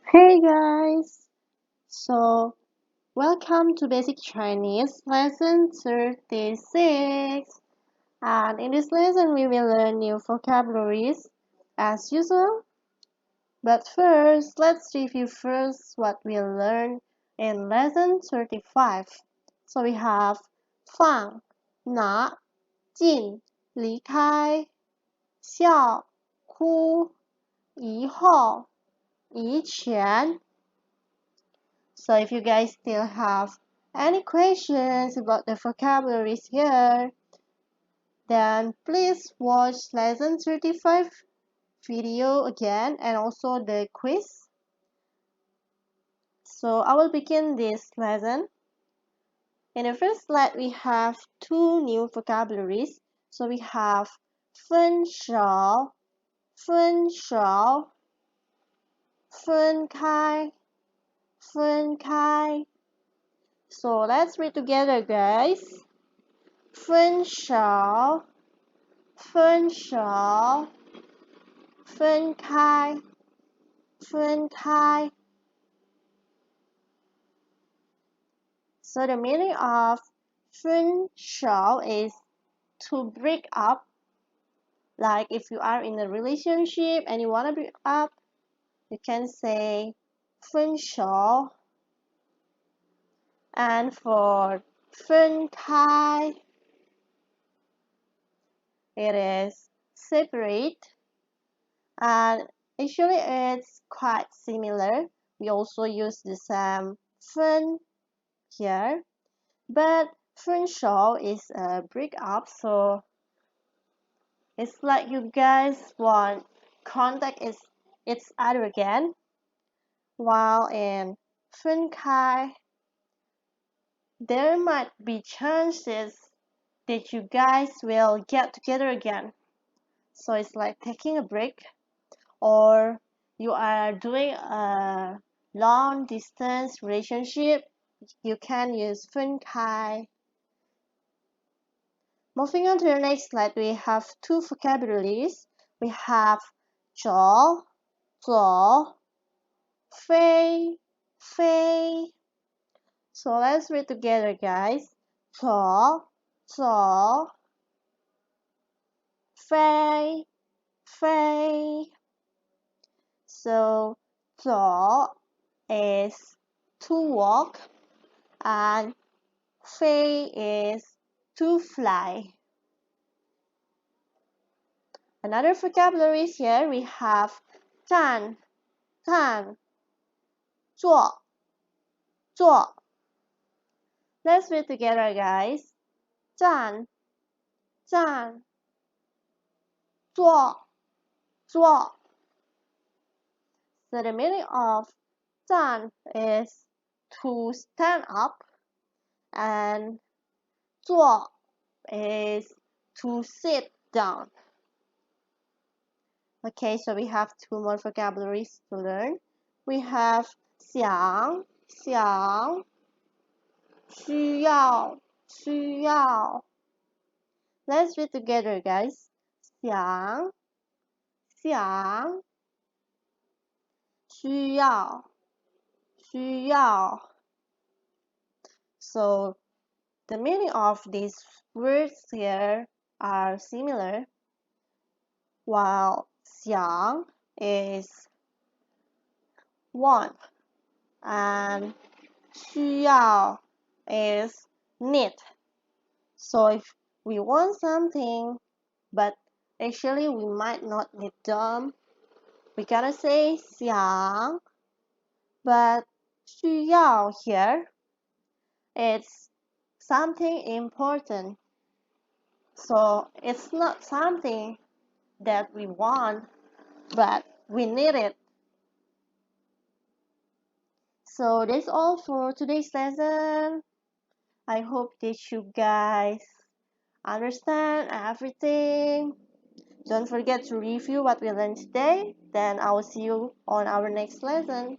Hey guys! So, welcome to Basic Chinese lesson 36. And in this lesson, we will learn new vocabularies as usual. But first, let's review first what we learned in lesson 35. So we have 放、拿、进、离开、笑、哭、以后、以前。So if you guys still have any questions about the vocabularies here, then please watch lesson 35 video again and also the quiz. So I will begin this lesson. In the first slide, we have two new vocabularies. So we have 分手,分手,分开,分开. So let's read together, guys. 分手,分手,分开,分开. So the meaning of 分手 is to break up. Like if you are in a relationship and you want to break up, you can say 分手. And for 分开, it is separate. And actually it's quite similar. We also use the same 分 here, but 分手 is a break up, so it's like you guys want contact each other again, while in 分开 there might be chances that you guys will get together again. So it's like taking a break, or you are doing a long distance relationship, you can use 分开. Moving on to the next slide, we have two vocabularies. We have 走,走, 飞, 飞. So let's read together, guys. 走,走, 飞, 飞. So 走 is to walk and 飞 is to fly. Another vocabulary here we have 站,站, 坐, 坐. Let's read together, guys. 站,站, 坐, 坐. So the meaning of 站 is to stand up, and 坐 is to sit down. Okay, so we have two more vocabularies to learn. We have 想,想, 需要, 需要. Let's read together, guys. 想,想, 需要, 需要. So the meaning of these words here are similar, while 想 is want and 需要 is need. So if we want something, but actually we might not need them, we gotta say 想, but 需要 here, it's something important. So it's not something that we want, but we need it. So that's all for today's lesson. I hope that you guys understand everything. Don't forget to review what we learned today. Then I will see you on our next lesson.